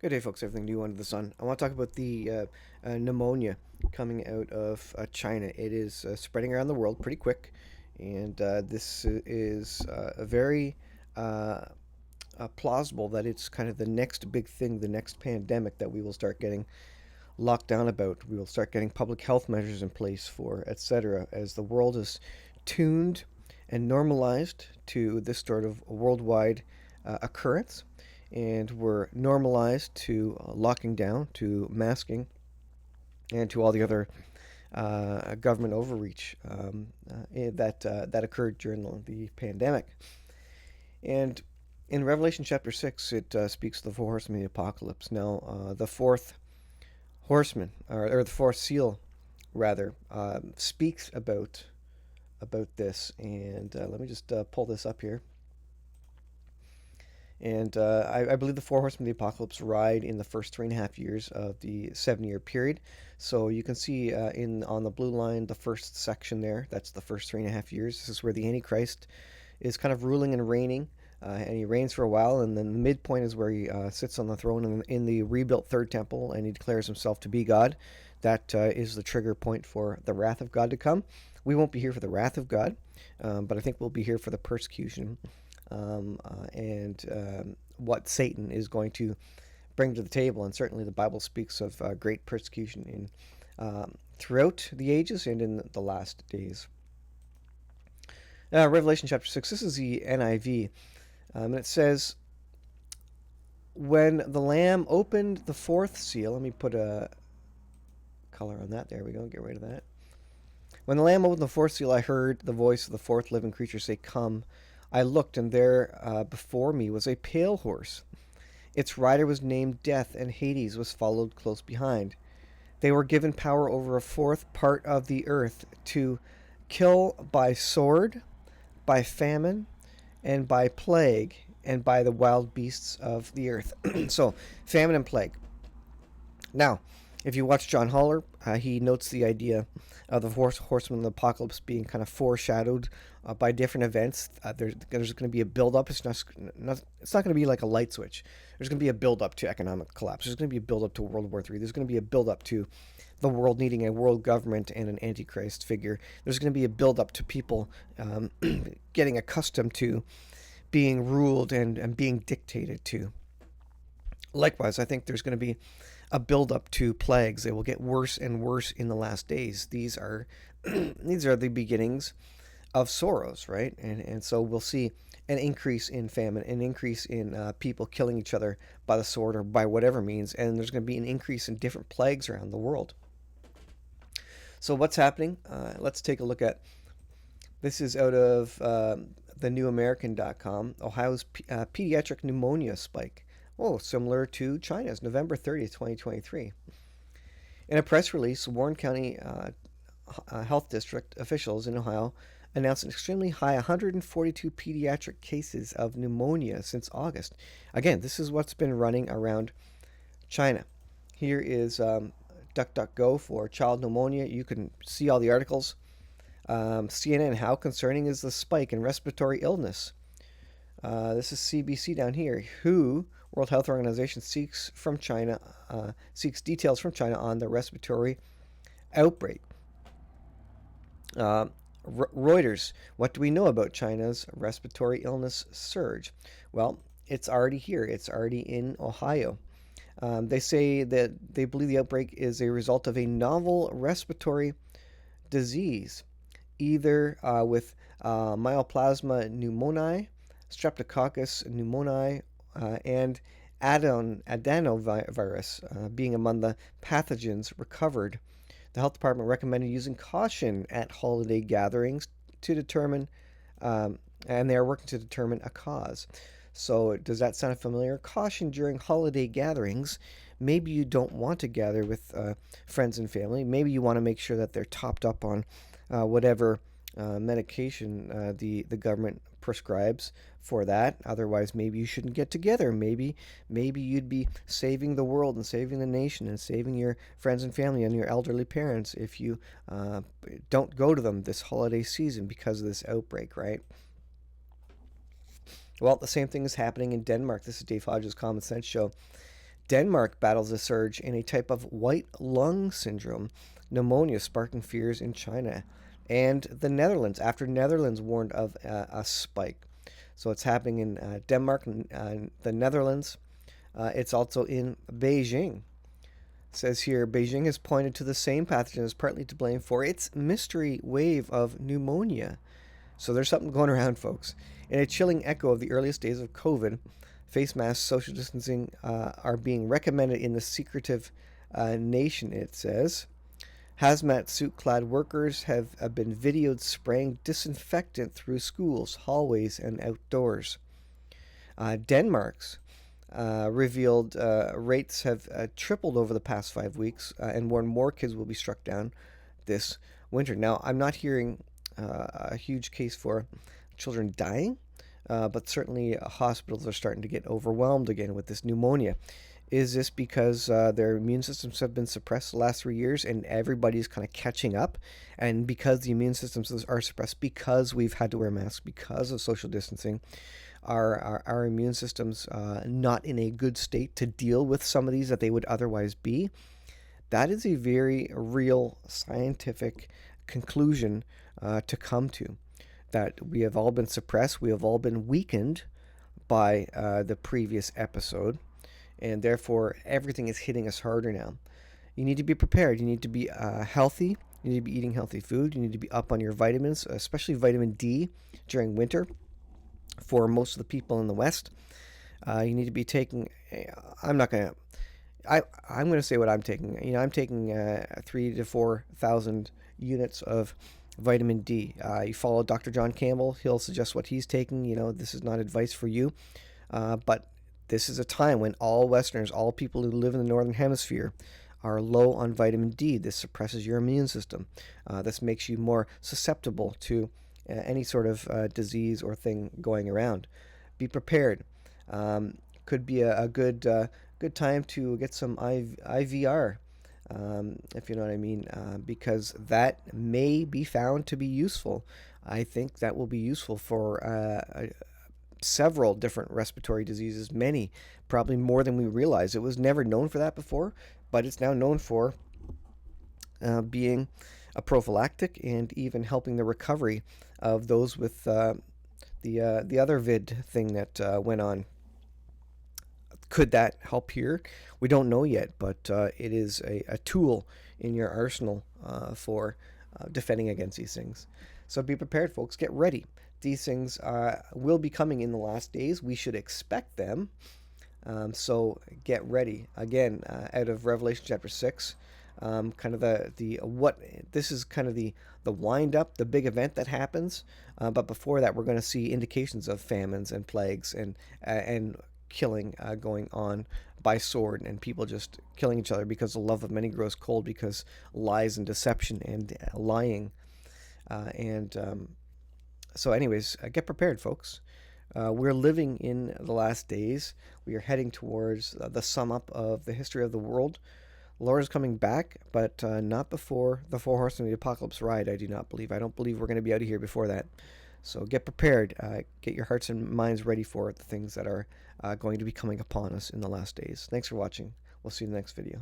Good day, folks. Everything new under the sun. I want to talk about the pneumonia coming out of China. It is spreading around the world pretty quick, and this is very uh, plausible that it's kind of the next big thing, the next pandemic that we will start getting locked down about. We will start getting public health measures in place for, etc., as the world is tuned and normalized to this sort of worldwide occurrence. And we're normalized to locking down, to masking, and to all the other government overreach that occurred during the pandemic. And in Revelation chapter 6, it speaks of the four horsemen of the apocalypse. Now, the fourth horseman, or the fourth seal, rather, speaks about this. And let me just pull this up here. And I believe the four horsemen of the apocalypse ride in the first 3.5 years of the 7-year period. So you can see in on the blue line the first section there. That's the first 3.5 years. This is where the Antichrist is kind of ruling and reigning, and he reigns for a while. And then the midpoint is where he sits on the throne in the rebuilt third temple, and he declares himself to be God. That is the trigger point for the wrath of God to come. We won't be here for the wrath of God, but I think we'll be here for the persecution and what Satan is going to bring to the table. And certainly the Bible speaks of great persecution throughout the ages and in the last days. Revelation chapter 6, this is the NIV, and it says, when the Lamb opened the fourth seal, let me put a color on that. There we go, get rid of that. When the Lamb opened the fourth seal, I heard the voice of the fourth living creature say, "Come." I looked, and there before me was a pale horse. Its rider was named Death, and Hades was followed close behind. They were given power over a fourth part of the earth to kill by sword, by famine, and by plague, and by the wild beasts of the earth. So, famine and plague. Now, if you watch John Haller, he notes the idea of the horsemen of the apocalypse being kind of foreshadowed by different events. There's going to be a buildup. It's not going to be like a light switch. There's going to be a buildup to economic collapse. There's going to be a buildup to World War III. There's going to be a buildup to the world needing a world government and an antichrist figure. There's going to be a buildup to people getting accustomed to being ruled and being dictated to. Likewise, I think there's going to be a build-up to plagues. They will get worse and worse in the last days. These are these are the beginnings of sorrows, right? And so we'll see an increase in famine, an increase in people killing each other by the sword or by whatever means, and there's going to be an increase in different plagues around the world. So what's happening? Let's take a look at this. Is out of thenewamerican.com. Ohio's pediatric pneumonia spike. Oh, similar to China's, November 30th, 2023. In a press release, Warren County Health District officials in Ohio announced an extremely high 142 pediatric cases of pneumonia since August. Again, this is what's been running around China. Here is DuckDuckGo for child pneumonia. You can see all the articles. CNN, how concerning is the spike in respiratory illness? This is CBC down here. WHO, World Health Organization, seeks details from China on the respiratory outbreak. Reuters, what do we know about China's respiratory illness surge? Well, it's already here. It's already in Ohio. They say that they believe the outbreak is a result of a novel respiratory disease, either with Myoplasma pneumoniae, Streptococcus pneumoniae, and adenovirus being among the pathogens recovered. The health department recommended using caution at holiday gatherings to determine, and they are working to determine a cause. So, does that sound familiar? Caution during holiday gatherings. Maybe you don't want to gather with friends and family. Maybe you want to make sure that they're topped up on whatever medication the government prescribes for that. Otherwise, maybe you shouldn't get together. Maybe you'd be saving the world and saving the nation and saving your friends and family and your elderly parents if you don't go to them this holiday season because of this outbreak, right? Well, the same thing is happening in Denmark. This is Dave Hodges' Common Sense Show. Denmark battles a surge in a type of white lung syndrome, pneumonia sparking fears in China. And the Netherlands, after Netherlands warned of a spike. So it's happening in Denmark and the Netherlands. It's also in Beijing. It says here, Beijing has pointed to the same pathogen as partly to blame for its mystery wave of pneumonia. So there's something going around, folks. In a chilling echo of the earliest days of COVID, face masks, social distancing are being recommended in the secretive nation, it says. Hazmat suit clad workers have been videoed spraying disinfectant through schools, hallways, and outdoors. Denmark's revealed rates have tripled over the past 5 weeks and more kids will be struck down this winter. Now, I'm not hearing a huge case for children dying, but certainly hospitals are starting to get overwhelmed again with this pneumonia. Is this because their immune systems have been suppressed the last 3 years and everybody's kind of catching up? And because the immune systems are suppressed, because we've had to wear masks, because of social distancing, our immune systems not in a good state to deal with some of these that they would otherwise be? That is a very real scientific conclusion to come to. That we have all been suppressed, we have all been weakened by the previous episode, and therefore everything is hitting us harder now. You need to be prepared. You need to be healthy. You need to be eating healthy food. You need to be up on your vitamins, especially vitamin D during winter for most of the people in the West. You need to be taking, I'm not going to, I'm going to say what I'm taking. I'm taking 3,000 to 4,000 units of vitamin D. You follow Dr. John Campbell, he'll suggest what he's taking. This is not advice for you, but this is a time when all Westerners, all people who live in the Northern Hemisphere, are low on vitamin D. This suppresses your immune system. This makes you more susceptible to any sort of disease or thing going around. Be prepared. Could be a good time to get some IVR, if you know what I mean, because that may be found to be useful. I think that will be useful for several different respiratory diseases, many, probably more than we realize. It was never known for that before, but it's now known for being a prophylactic and even helping the recovery of those with the other vid thing that went on. Could that help here? We don't know yet, but it is a tool in your arsenal for defending against these things. So be prepared, folks. Get ready. These things will be coming in the last days. We should expect them. So get ready. Again, out of Revelation chapter 6, kind of the what this is kind of the wind up, the big event that happens. But before that, we're going to see indications of famines and plagues and killing going on by sword, and people just killing each other because the love of many grows cold, because lies and deception and lying. So anyways, get prepared, folks. We're living in the last days. We are heading towards the sum up of the history of the world. The Lord is coming back, but not before the four horsemen of the apocalypse ride, I do not believe. I don't believe we're going to be out of here before that. So get prepared. Get your hearts and minds ready for the things that are going to be coming upon us in the last days. Thanks for watching. We'll see you in the next video.